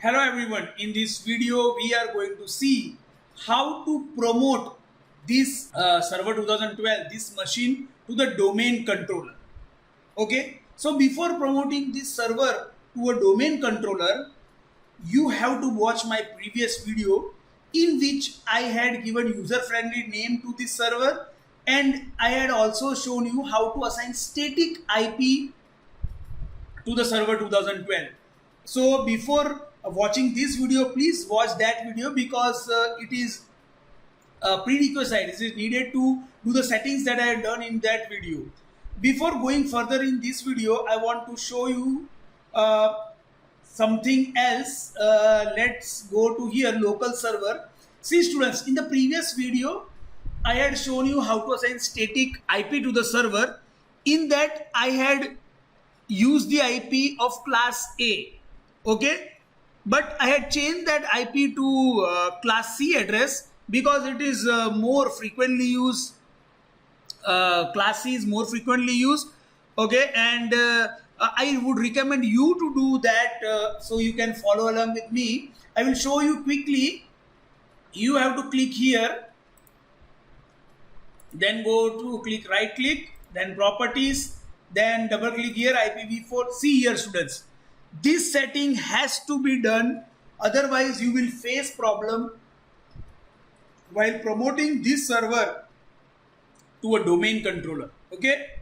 Hello everyone, in this video we are going to see how to promote this server 2012, this machine to the domain controller. Okay, so before promoting this server to a domain controller, you have to watch my previous video in which I had given user friendly name to this server, and I had also shown you how to assign static IP to the server 2012. So before watching this video, please watch that video because it is a prerequisite. It is needed to do the settings that I have done in that video. Before going further in this video, I want to show you something else. Let's go to here, local server. See students, in the previous video I had shown you how to assign static IP to the server. In that I had used the IP of class A, okay, but I had changed that IP to class C address because it is more frequently used. Class C is more frequently used, okay, and I would recommend you to do that so you can follow along with me. I will show you quickly. You have to click here, then go to click right click, then properties, then double click here IPv4. See here students, this setting has to be done, otherwise you will face problem while promoting this server to a domain controller. Okay,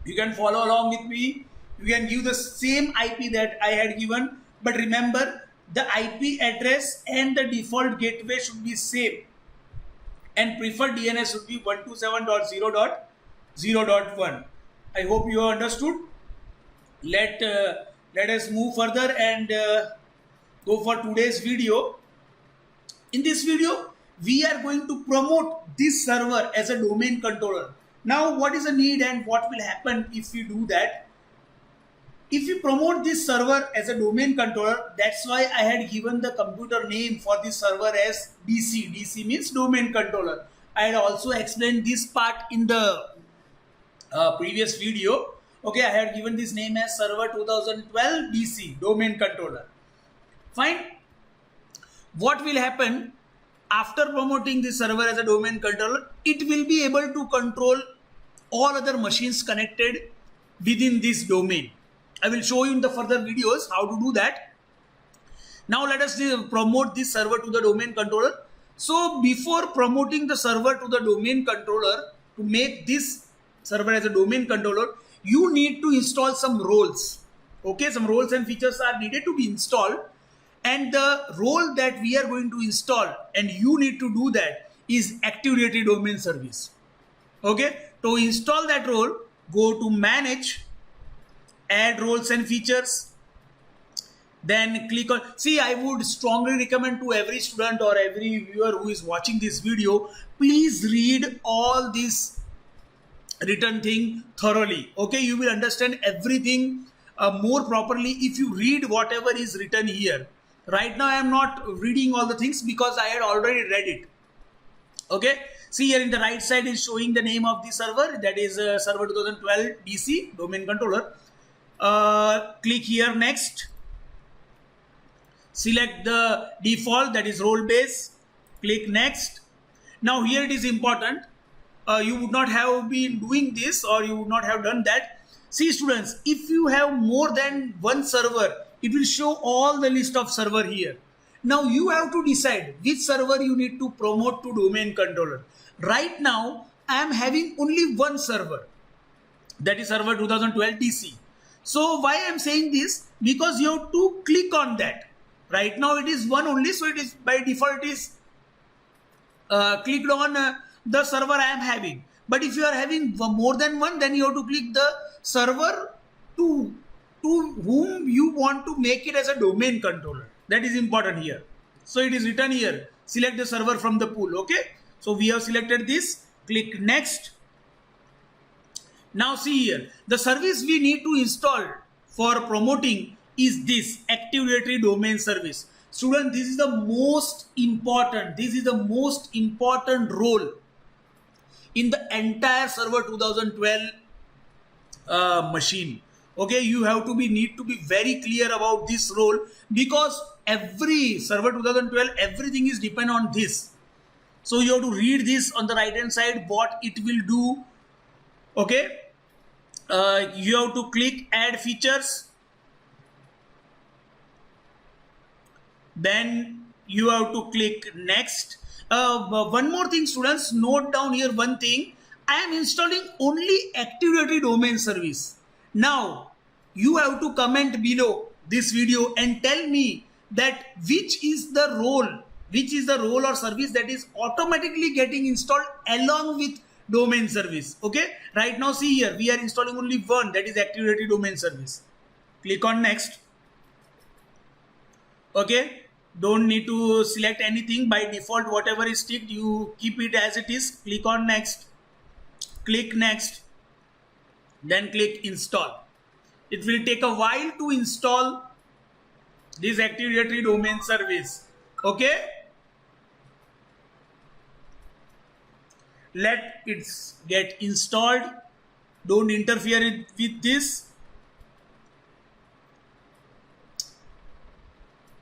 you can follow along with me. You can give the same IP that I had given, but remember the IP address and the default gateway should be same, and preferred DNS should be 127.0.0.1. I hope you understood. Let us move further and go for today's video. In this video, we are going to promote this server as a domain controller. Now, what is the need and what will happen if we do that? If you promote this server as a domain controller, that's why I had given the computer name for this server as DC. DC means domain controller. I had also explained this part in the previous video. Okay, I had given this name as server 2012 DC, domain controller. Fine. What will happen after promoting this server as a domain controller? It will be able to control all other machines connected within this domain. I will show you in the further videos how to do that. Now let us promote this server to the domain controller. So before promoting the server to the domain controller, to make this server as a domain controller, you need to install some roles. Okay, some roles and features are needed to be installed, and the role that we are going to install and you need to do that is Active Directory Domain Service. Okay, to install that role, go to manage, add roles and features, then click on, see, I would strongly recommend to every student or every viewer who is watching this video, please read all this written thing thoroughly. Okay, you will understand everything more properly if you read whatever is written here. Right now I am not reading all the things because I had already read it. Okay, see here in the right side is showing the name of the server, that is server 2012 DC, domain controller. Click here next, select the default, that is role base, click next. Now here it is important, you would not have been doing this or you would not have done that. See students, if you have more than one server, it will show all the list of server here. Now you have to decide which server you need to promote to domain controller. Right now I am having only one server, that is server 2012 DC. So why I am saying this? Because you have to click on that. Right now it is one only, so it is by default is clicked on the server I am having. But if you are having more than one, then you have to click the server to whom you want to make it as a domain controller. That is important here. So it is written here, select the server from the pool. Okay, so we have selected this, click next. Now see here, the service we need to install for promoting is this Active Directory Domain Service. Student, this is the most important, role in the entire server 2012 machine. Okay, you have to need to be very clear about this role, because every server 2012 everything is depend on this. So you have to read this on the right hand side what it will do. Okay, you have to click add features, then you have to click next. One more thing, students, note down here one thing. I am installing only Active Directory domain service. Now you have to comment below this video and tell me that which is the role or service that is automatically getting installed along with domain service. Okay, right now see here we are installing only one, that is Active Directory domain service. Click on next. Okay, don't need to select anything. By default whatever is ticked you keep it as it is. Click on next, click next, then click install. It will take a while to install this Active Directory domain service. Okay, let it get installed. Don't interfere with this.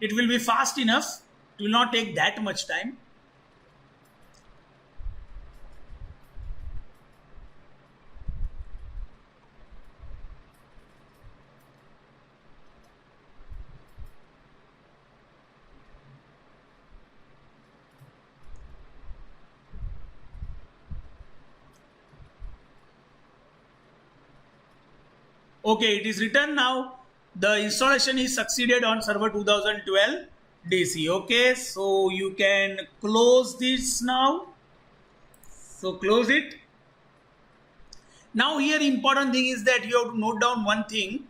It will be fast enough. It will not take that much time. Okay, it is written now. The installation is succeeded on server 2012 DC. Okay, so you can close this now. So close it. Now here important thing is that you have to note down one thing.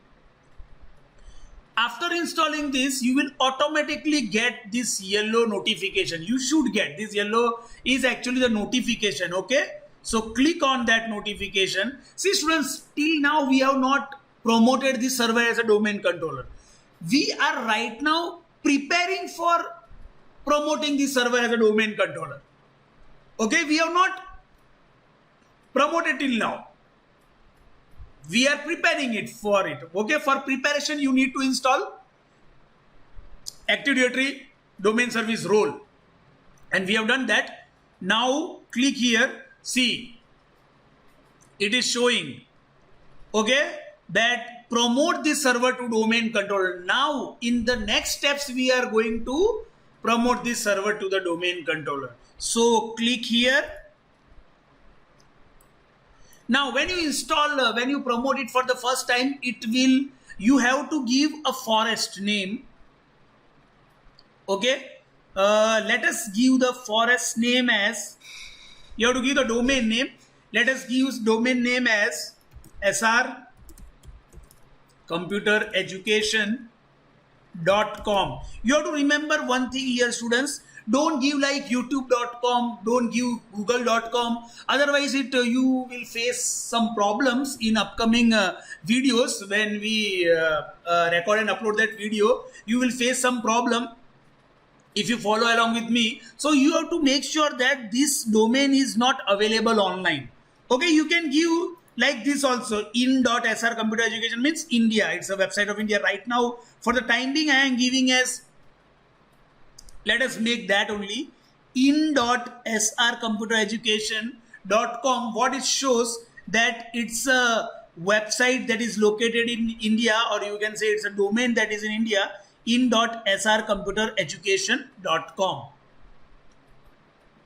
After installing this, you will automatically get this yellow notification. You should get this yellow is actually the notification. Okay, so click on that notification. See students, till now we have not promoted this server as a domain controller. We are right now preparing for promoting this server as a domain controller. Okay, we have not promoted till now. We are preparing it for it. Okay, for preparation you need to install Active Directory domain service role, and we have done that. Now click here. See, it is showing, okay, that promote this server to domain controller. Now in the next steps we are going to promote this server to the domain controller. So click here. Now when you install, when you promote it for the first time, you have to give a forest name. Okay, let us give the forest name as, you have to give the domain name. Let us give domain name as srcomputeraducation.com. You have to remember one thing here students, don't give like youtube.com, don't give google.com, otherwise you will face some problems in upcoming videos. When we record and upload that video, you will face some problem if you follow along with me. So you have to make sure that this domain is not available online. Okay, you can give like this also, in.srcomputeraducation means India, it's a website of India. Right now for the time being I am giving as, let us make that only, in.srcomputeraducation.com. What it shows that it's a website that is located in India, or you can say it's a domain that is in India, in.srcomputeraducation.com.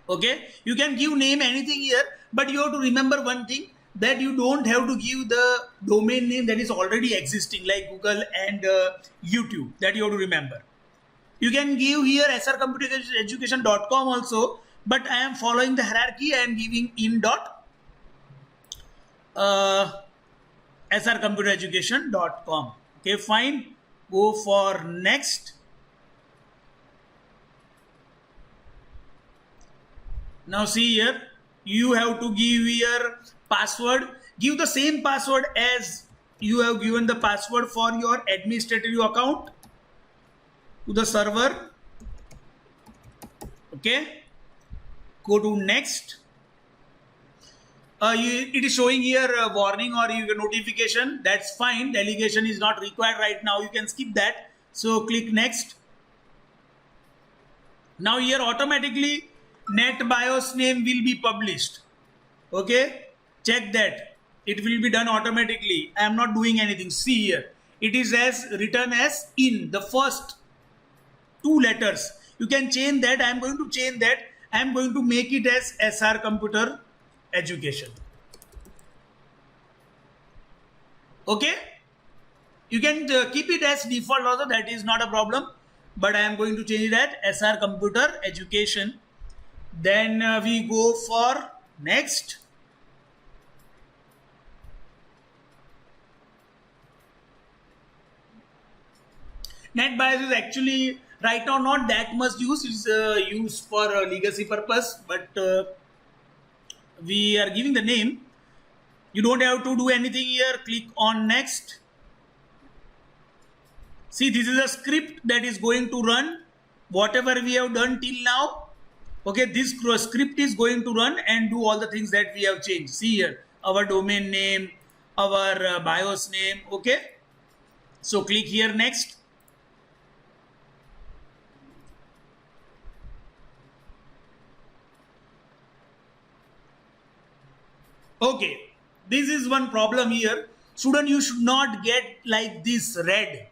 Okay, you can give name anything here, but you have to remember one thing, that you don't have to give the domain name that is already existing like Google and YouTube. That you have to remember. You can give here srcomputeraducation.com also, but I am following the hierarchy. I am giving in.srcomputeraducation.com. Okay, fine. Go for next. Now see here, you have to give your password. Give the same password as you have given the password for your administrative account to the server. Okay, go to next. it is showing here warning or your notification. That's fine. Delegation is not required right now. You can skip that. So click next. Now here automatically NetBIOS name will be published. Okay, check that. It will be done automatically. I am not doing anything. See here. It is as written as in the first 2 letters. You can change that. I am going to change that. I am going to make it as SR Computer Education. Okay, you can keep it as default also, that is not a problem, but I am going to change it at SR Computer Education. Then we go for next. NetBIOS is actually right now not that much used. It's used for legacy purpose, but we are giving the name. You don't have to do anything here. Click on next. See, this is a script that is going to run whatever we have done till now. Okay, this script is going to run and do all the things that we have changed. See here, our domain name, our BIOS name. Okay, so click here next. Okay, this is one problem here. Student, you should not get like this red.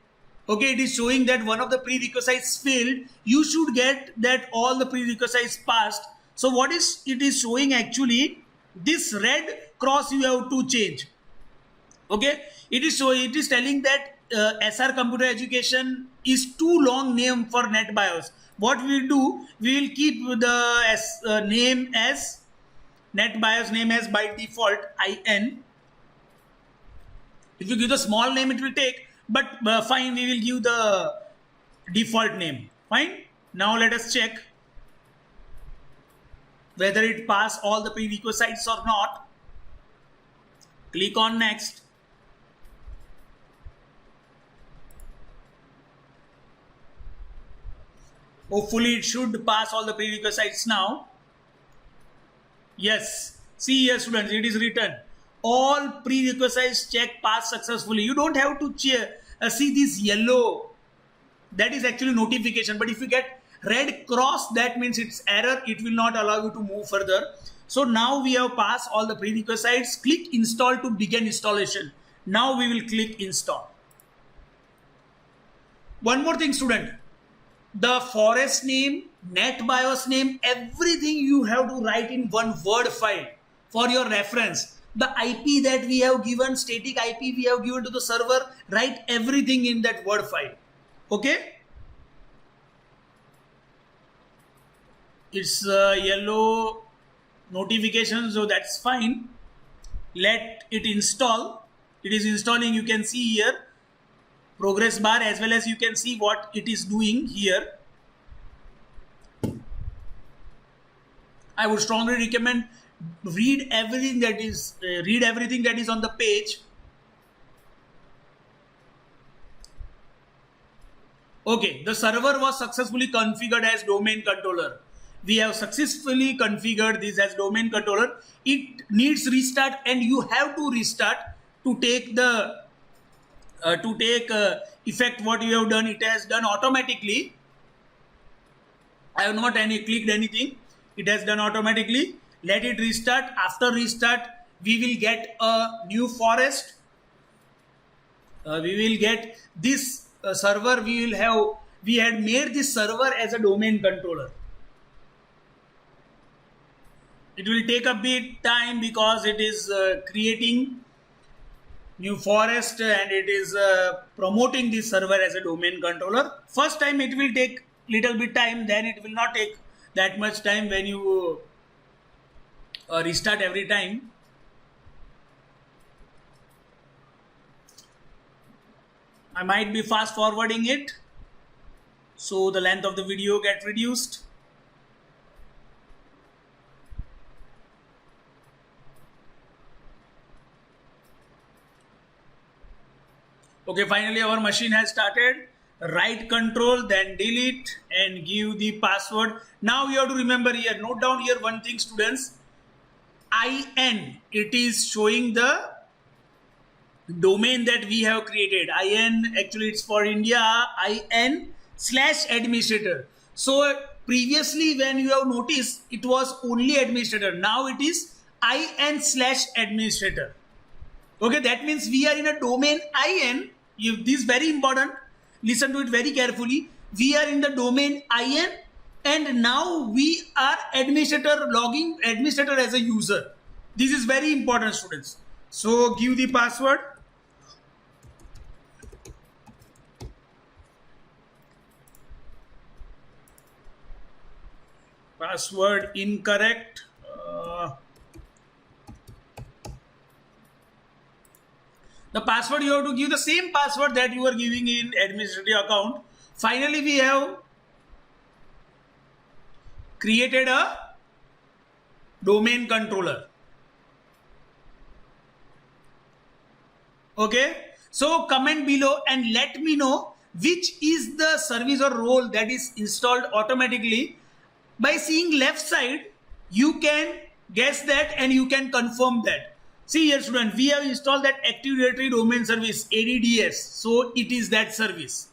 Okay, it is showing that one of the prerequisites failed. You should get that all the prerequisites passed. So what is it is showing actually? This red cross you have to change. Okay, it is telling that SR Computer Education is too long name for NetBIOS. What we will do, we will keep the name as NetBIOS name as by default IN. If you give the small name, it will take, but fine, we will give the default name. Fine. Now let us check whether it pass all the prerequisites or not. Click on next. Hopefully it should pass all the prerequisites now. Yes, see here students, it is written all prerequisites check pass successfully. You don't have to see this yellow, that is actually notification, but if you get red cross, that means it's error. It will not allow you to move further. So now we have passed all the prerequisites. Click install to begin installation. Now we will click install. One more thing student, the forest name, NetBIOS name, everything you have to write in one Word file for your reference. The IP that we have given, static IP we have given to the server, write everything in that Word file. Okay? It's yellow notification, so that's fine. Let it install. It is installing. You can see here progress bar, as well as you can see what it is doing here. I would strongly recommend read everything that is on the page. Okay, the server was successfully configured as domain controller. We have successfully configured this as domain controller. It needs restart, and you have to restart to take the effect what you have done. It has done automatically. I have not clicked anything. It has done automatically. Let it restart. After restart, we will get a new forest. We will get this server. We had made this server as a domain controller. It will take a bit time because it is creating new forest and it is promoting this server as a domain controller. First time it will take little bit time, then it will not take that much time when you restart every time. I might be fast forwarding it, so the length of the video get reduced. Okay, finally our machine has started. Right control, then delete and give the password. Now you have to remember here, note down here one thing students. IN. It is showing the domain that we have created. IN, actually it's for India, IN/administrator. So previously when you have noticed, it was only administrator. Now it is IN/administrator. Okay, that means we are in a domain IN. This is very important. Listen to it very carefully. We are in the domain IN, and now we are logging administrator as a user. This is very important, students. So give the password. Password incorrect. The password you have to give the same password that you are giving in administrative account. Finally, we have created a domain controller. Okay, so comment below and let me know which is the service or role that is installed automatically. By seeing left side, you can guess that and you can confirm that. See here, student, we have installed that Active Directory Domain Service, ADDS. So it is that service.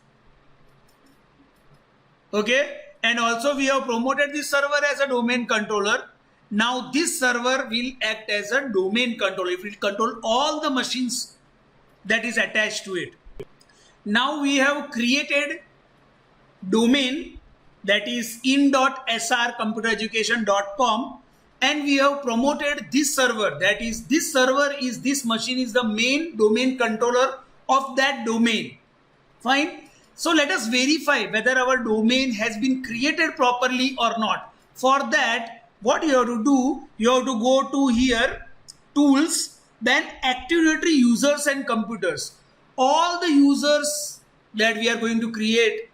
Okay, and also we have promoted this server as a domain controller. Now this server will act as a domain controller. It will control all the machines that is attached to it. Now we have created domain, that is in.srcomputereducation.com, and we have promoted this server, that is this machine is the main domain controller of that domain. Fine. So let us verify whether our domain has been created properly or not. For that, what you have to do, you have to go to here, tools, then Active Directory users and computers. All the users that we are going to create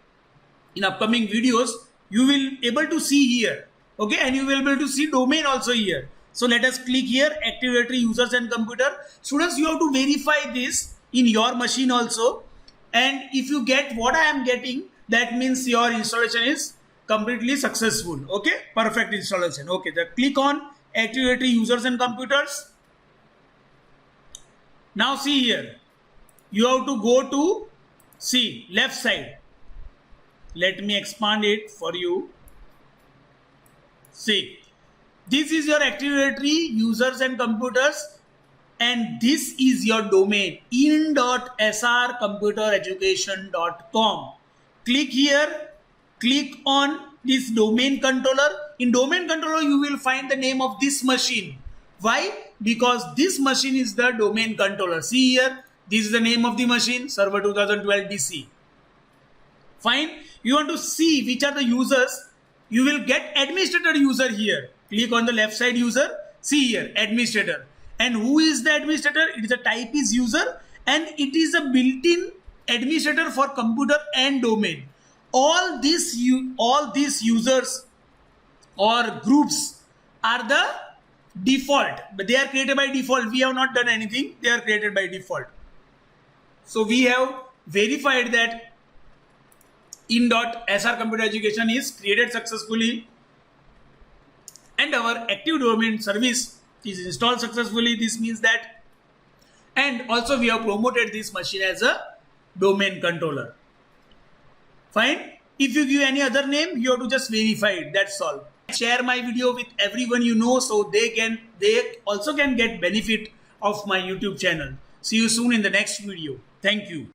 in upcoming videos, you will able to see here. Okay, and you will be able to see domain also here. So let us click here, Active Directory users and computer. Students, you have to verify this in your machine also. And if you get what I am getting, that means your installation is completely successful. Okay, perfect installation. Okay, then click on Active Directory users and computers. Now see here, you have to go to see left side. Let me expand it for you. See, this is your Active Directory users and computers, and this is your domain in.srcomputereducation.com. Click here, click on this domain controller. In domain controller, you will find the name of this machine. Why? Because this machine is the domain controller. See here, this is the name of the machine, Server 2012 DC. Fine. You want to see which are the users. You will get administrator user here. Click on the left side user. See here, administrator. And who is the administrator? It is a type is user, and it is a built-in administrator for computer and domain. All these users or groups are the default, but they are created by default. We have not done anything. They are created by default. So we have verified that in.srcomputereducation is created successfully, and our active domain service is installed successfully. This means that, and also we have promoted this machine as a domain controller. Fine. If you give any other name, you have to just verify it. That's all. Share my video with everyone you know, so they also can get benefit of my YouTube channel. See you soon in the next video. Thank you.